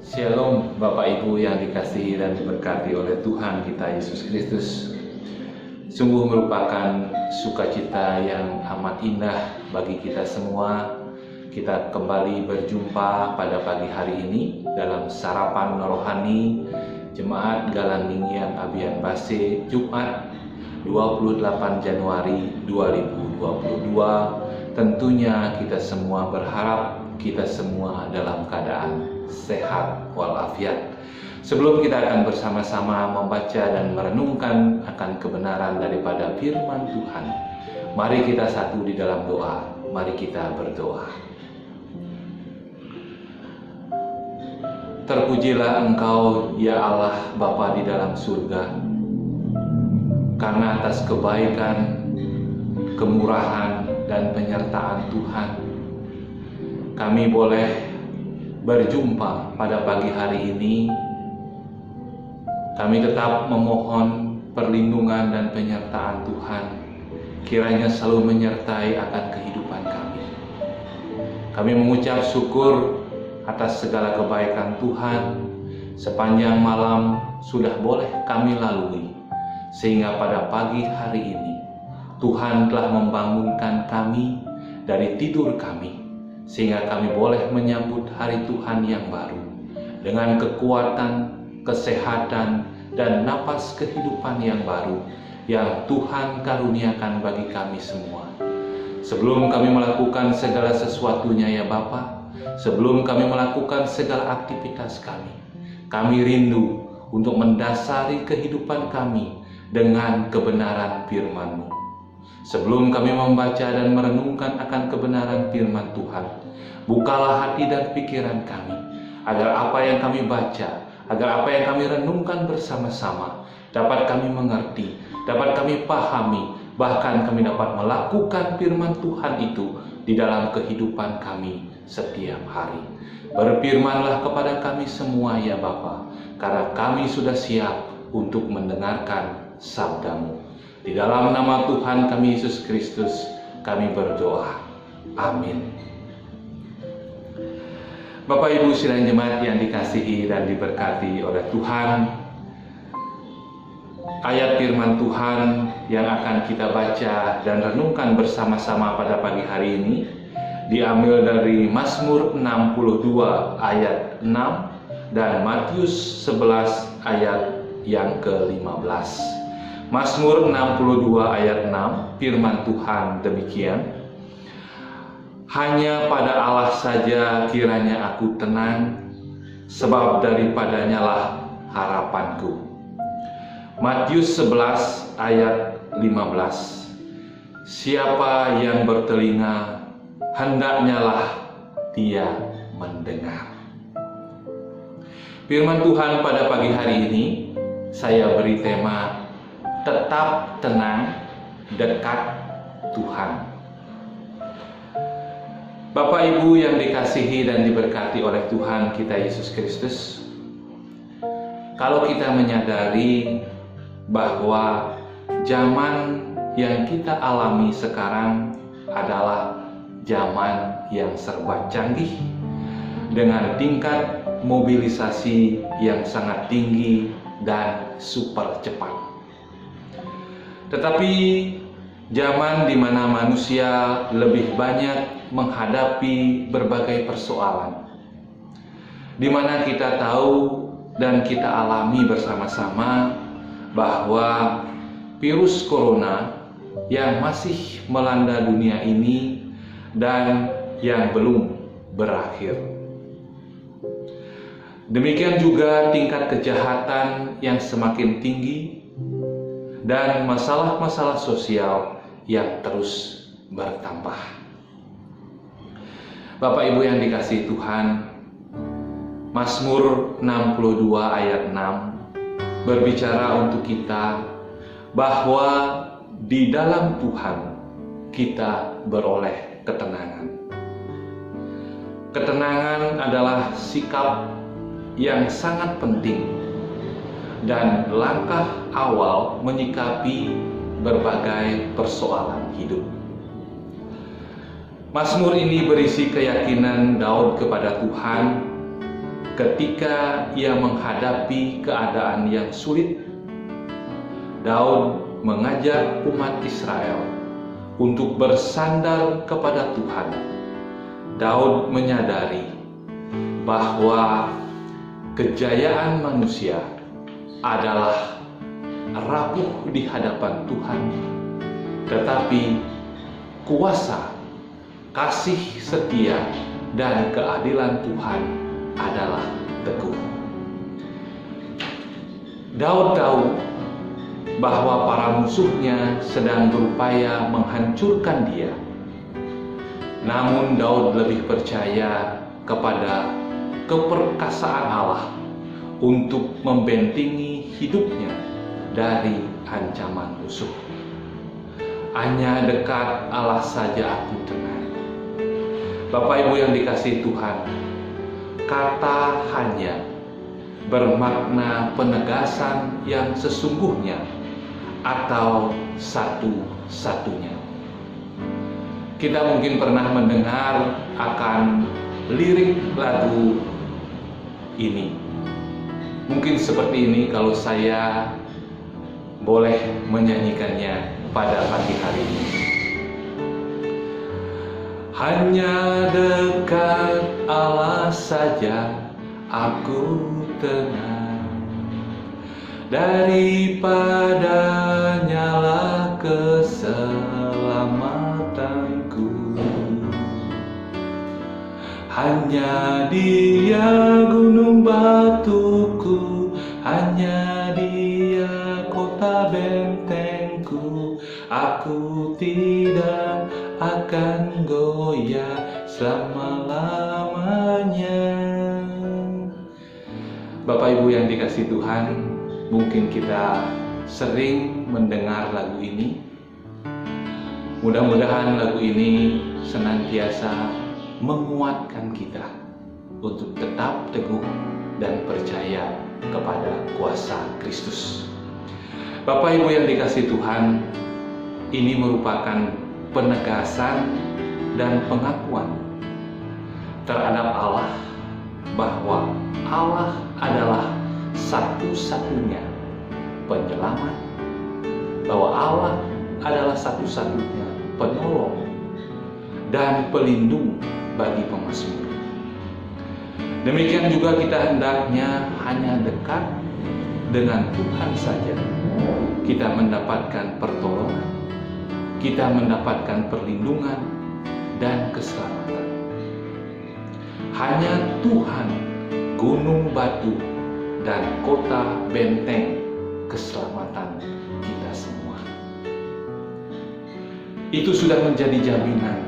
Shalom Bapak Ibu yang dikasihi dan diberkati oleh Tuhan kita Yesus Kristus. Sungguh merupakan sukacita yang amat indah bagi kita semua. Kita kembali berjumpa pada pagi hari ini dalam sarapan rohani Jemaat Galang Ninggian Abian Base, Jumat 28 Januari 2022. Tentunya kita semua berharap kita semua dalam keadaan sehat walafiat. Sebelum kita akan bersama-sama membaca dan merenungkan akan kebenaran daripada firman Tuhan, mari kita satu di dalam doa. Mari kita berdoa. Terpujilah Engkau ya Allah Bapa di dalam surga, karena atas kebaikan, kemurahan dan penyertaan Tuhan kami boleh berjumpa pada pagi hari ini. Kami tetap memohon perlindungan dan penyertaan Tuhan, kiranya selalu menyertai akan kehidupan kami. Kami mengucap syukur atas segala kebaikan Tuhan sepanjang malam sudah boleh kami lalui, sehingga pada pagi hari ini Tuhan telah membangunkan kami dari tidur kami, sehingga kami boleh menyambut hari Tuhan yang baru dengan kekuatan, kesehatan, dan napas kehidupan yang baru yang Tuhan karuniakan bagi kami semua. Sebelum kami melakukan segala sesuatunya ya Bapa, sebelum kami melakukan segala aktivitas kami rindu untuk mendasari kehidupan kami dengan kebenaran firman-Mu. Sebelum kami membaca dan merenungkan akan kebenaran firman Tuhan, bukalah hati dan pikiran kami, agar apa yang kami baca, agar apa yang kami renungkan bersama-sama dapat kami mengerti, dapat kami pahami, bahkan kami dapat melakukan firman Tuhan itu di dalam kehidupan kami setiap hari. Berfirmanlah kepada kami semua ya Bapa, karena kami sudah siap untuk mendengarkan sabda-Mu. Di dalam nama Tuhan kami Yesus Kristus kami berdoa. Amin. Bapak Ibu sidang jemaat yang dikasihi dan diberkati oleh Tuhan, ayat firman Tuhan yang akan kita baca dan renungkan bersama-sama pada pagi hari ini diambil dari Mazmur 62 ayat 6 dan Matius 11 ayat yang ke-15. Mazmur 62 ayat 6, firman Tuhan demikian: hanya pada Allah saja kiranya aku tenang, sebab daripadanya lah harapanku. Matius 11 ayat 15, siapa yang bertelinga, hendaknya lah dia mendengar. Firman Tuhan pada pagi hari ini saya beri tema tetap tenang, dekat Tuhan. Bapak Ibu yang dikasihi dan diberkati oleh Tuhan kita Yesus Kristus, kalau kita menyadari bahwa zaman yang kita alami sekarang adalah zaman yang serba canggih dengan tingkat mobilisasi yang sangat tinggi dan super cepat. Tetapi zaman di mana manusia lebih banyak menghadapi berbagai persoalan, di mana kita tahu dan kita alami bersama-sama bahwa virus corona yang masih melanda dunia ini dan yang belum berakhir. Demikian juga tingkat kejahatan yang semakin tinggi dan masalah-masalah sosial yang terus bertambah. Bapak Ibu yang dikasihi Tuhan, Mazmur 62 ayat 6 berbicara untuk kita bahwa di dalam Tuhan kita beroleh ketenangan. Ketenangan adalah sikap yang sangat penting dan langkah awal menyikapi berbagai persoalan hidup. Mazmur ini berisi keyakinan Daud kepada Tuhan ketika ia menghadapi keadaan yang sulit. Daud mengajak umat Israel untuk bersandar kepada Tuhan. Daud menyadari bahwa kejayaan manusia adalah rapuh di hadapan Tuhan, tetapi kuasa, kasih setia, dan keadilan Tuhan adalah teguh. Daud tahu bahwa para musuhnya sedang berupaya menghancurkan dia. Namun Daud lebih percaya kepada keperkasaan Allah untuk membentengi hidupnya dari ancaman musuh. Hanya dekat Allah saja aku tenang. Bapak Ibu yang dikasihi Tuhan, kata hanya bermakna penegasan yang sesungguhnya atau satu-satunya. Kita mungkin pernah mendengar akan lirik lagu ini. Mungkin seperti ini kalau saya boleh menyanyikannya pada pagi hari ini. Hanya dekat Allah saja aku tenang, daripadanya keselamatanku. Hanya Dia gunung batuku, hanya Dia kota bentengku. Aku tidak akan goyah selama-lamanya. Bapak Ibu yang dikasihi Tuhan, mungkin kita sering mendengar lagu ini. Mudah-mudahan lagu ini senantiasa menguatkan kita untuk tetap teguh dan percaya kepada kuasa Kristus. Bapak Ibu yang dikasihi Tuhan, ini merupakan penegasan dan pengakuan terhadap Allah bahwa Allah adalah satu-satunya penyelamat, bahwa Allah adalah satu-satunya penolong dan pelindung bagi pemazmur. Demikian juga kita hendaknya hanya dekat dengan Tuhan saja. Kita mendapatkan pertolongan, kita mendapatkan perlindungan dan keselamatan. Hanya Tuhan, gunung batu dan kota benteng keselamatan kita semua. Itu sudah menjadi jaminan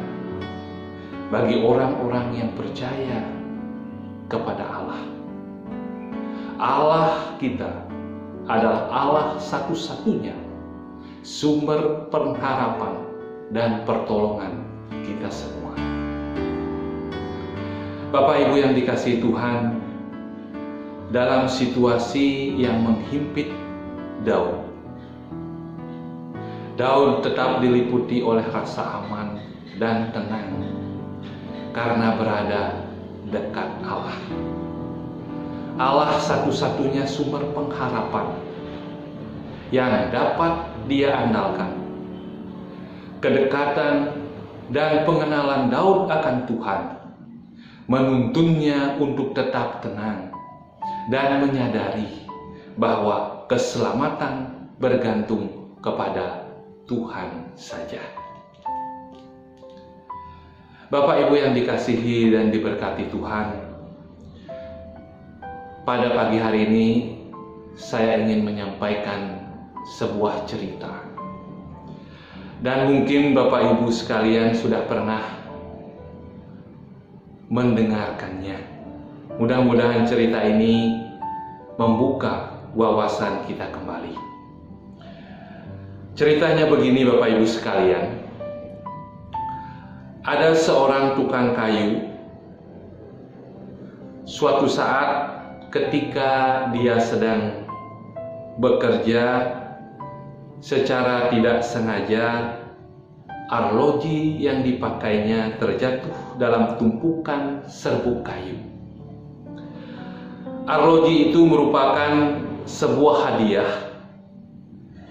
bagi orang-orang yang percaya kepada Allah. Allah kita adalah Allah satu-satunya sumber pengharapan dan pertolongan kita semua. Bapak Ibu yang dikasihi Tuhan, dalam situasi yang menghimpit Daud tetap diliputi oleh rasa aman dan tenang karena berada dekat Allah. Allah satu-satunya sumber pengharapan yang dapat dia andalkan. Kedekatan dan pengenalan Daud akan Tuhan menuntunnya untuk tetap tenang dan menyadari bahwa keselamatan bergantung kepada Tuhan saja. Bapak Ibu yang dikasihi dan diberkati Tuhan, pada pagi hari ini saya ingin menyampaikan sebuah cerita. Dan mungkin Bapak Ibu sekalian sudah pernah mendengarkannya. Mudah-mudahan cerita ini membuka wawasan kita kembali. Ceritanya begini Bapak Ibu sekalian. Ada seorang tukang kayu. Suatu saat ketika dia sedang bekerja, secara tidak sengaja arloji yang dipakainya terjatuh dalam tumpukan serbuk kayu. Arloji itu merupakan sebuah hadiah,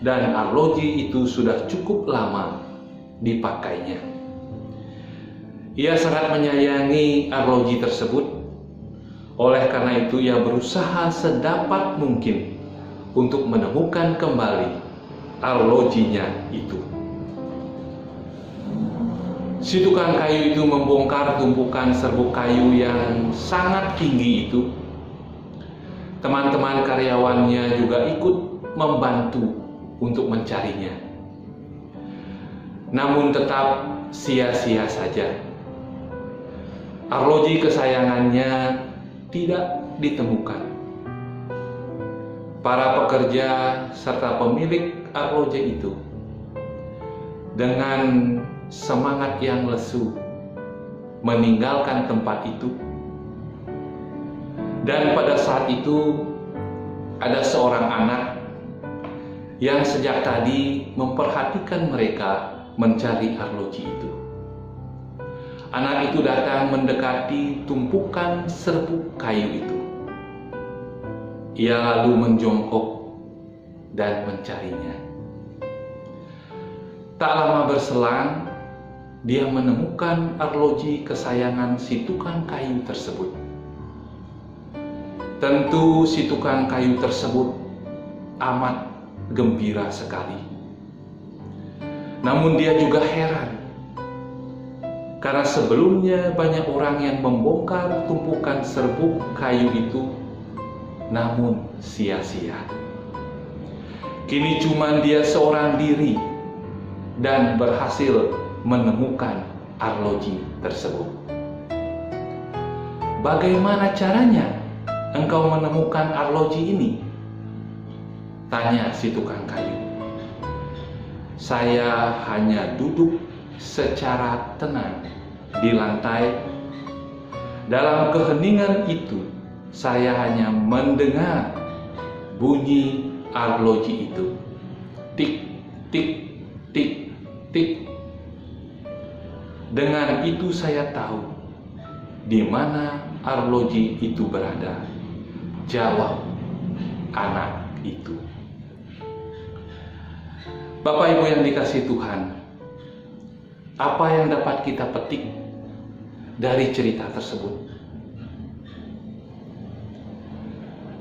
dan arloji itu sudah cukup lama dipakainya. Ia sangat menyayangi arloji tersebut, oleh karena itu ia berusaha sedapat mungkin untuk menemukan kembali arlojinya itu. Si tukang kayu itu membongkar tumpukan serbuk kayu yang sangat tinggi itu. Teman-teman karyawannya juga ikut membantu untuk mencarinya. Namun tetap sia-sia saja. Arloji kesayangannya tidak ditemukan. Para pekerja serta pemilik arloji itu dengan semangat yang lesu meninggalkan tempat itu. Dan pada saat itu ada seorang anak yang sejak tadi memperhatikan mereka mencari arloji itu. Anak itu datang mendekati tumpukan serbuk kayu itu. Ia lalu menjongkok dan mencarinya. Tak lama berselang, dia menemukan arloji kesayangan si tukang kayu tersebut. Tentu si tukang kayu tersebut amat gembira sekali. Namun dia juga heran, karena sebelumnya banyak orang yang membongkar tumpukan serbuk kayu itu, namun sia-sia. Kini cuma dia seorang diri dan berhasil menemukan arloji tersebut. Bagaimana caranya engkau menemukan arloji ini? Tanya si tukang kayu. Saya hanya duduk secara tenang di lantai. Dalam keheningan itu, saya hanya mendengar bunyi arloji itu. Tik, tik, tik, tik. Dengan itu saya tahu di mana arloji itu berada. Jawab anak itu. Bapak Ibu yang dikasihi Tuhan, apa yang dapat kita petik dari cerita tersebut?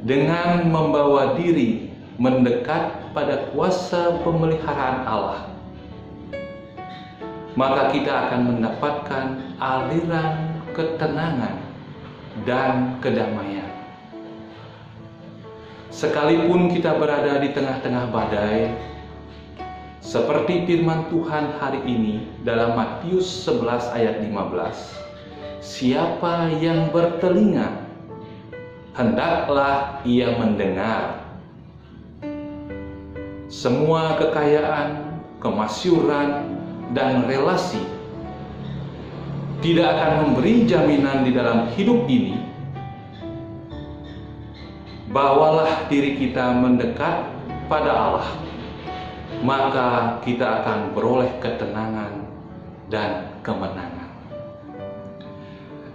Dengan membawa diri mendekat pada kuasa pemeliharaan Allah, maka kita akan mendapatkan aliran ketenangan dan kedamaian. Sekalipun kita berada di tengah-tengah badai, seperti firman Tuhan hari ini dalam Matius 11 ayat 15, siapa yang bertelinga, hendaklah ia mendengar. Semua kekayaan, kemasyhuran, dan relasi tidak akan memberi jaminan di dalam hidup ini. Bawalah diri kita mendekat pada Allah, maka kita akan beroleh ketenangan dan kemenangan.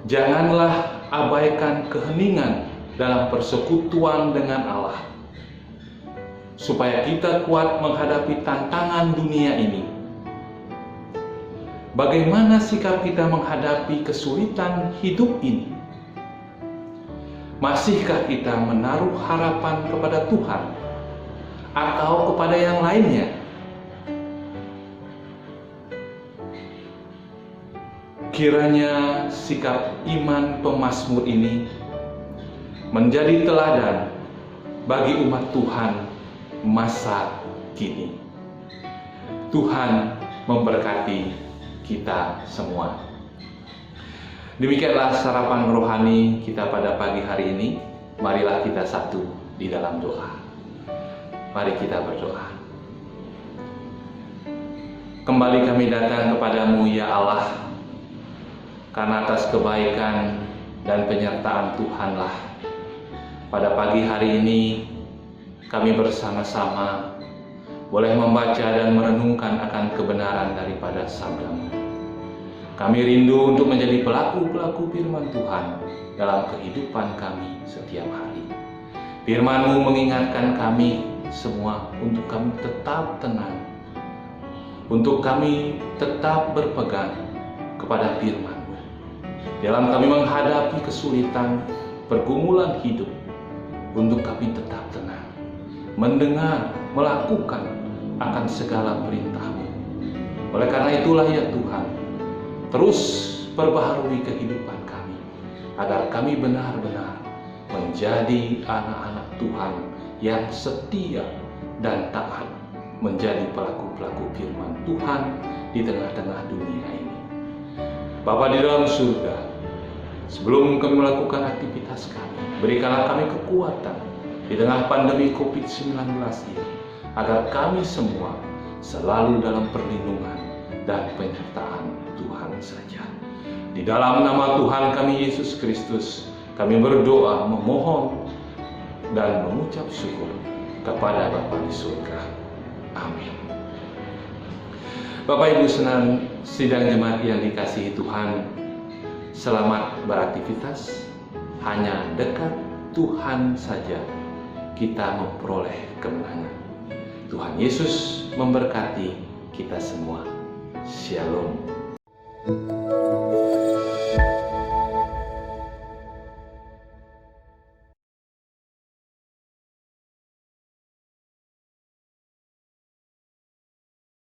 Janganlah abaikan keheningan dalam persekutuan dengan Allah, supaya kita kuat menghadapi tantangan dunia ini. Bagaimana sikap kita menghadapi kesulitan hidup ini? Masihkah kita menaruh harapan kepada Tuhan atau kepada yang lainnya? Kiranya sikap iman pemazmur ini menjadi teladan bagi umat Tuhan masa kini. Tuhan memberkati kita semua. Demikianlah sarapan rohani kita pada pagi hari ini. Marilah kita satu di dalam doa. Mari kita berdoa. Kembali kami datang kepadamu ya Allah, karena atas kebaikan dan penyertaan Tuhanlah pada pagi hari ini kami bersama-sama boleh membaca dan merenungkan akan kebenaran daripada sabda-Mu. Kami rindu untuk menjadi pelaku-pelaku firman Tuhan dalam kehidupan kami setiap hari. Firman-Mu mengingatkan kami semua untuk kami tetap tenang, untuk kami tetap berpegang kepada firman-Mu. Dalam kami menghadapi kesulitan, pergumulan hidup, untuk kami tetap tenang, mendengar, melakukan akan segala perintah-Mu. Oleh karena itulah ya Tuhan, terus perbaharui kehidupan kami, agar kami benar-benar menjadi anak-anak Tuhan yang setia dan taat, menjadi pelaku-pelaku firman Tuhan di tengah-tengah dunia ini. Bapa di dalam surga, sebelum kami melakukan aktivitas kami, berikanlah kami kekuatan di tengah pandemi COVID-19 ini, agar kami semua selalu dalam perlindungan dan penyertaan Tuhan saja. Di dalam nama Tuhan kami Yesus Kristus, kami berdoa, memohon, dan mengucap syukur kepada Bapa di surga. Amin. Bapak Ibu sidang jemaat yang dikasihi Tuhan, selamat beraktivitas. Hanya dekat Tuhan saja kita memperoleh kemenangan. Tuhan Yesus memberkati kita semua. Shalom.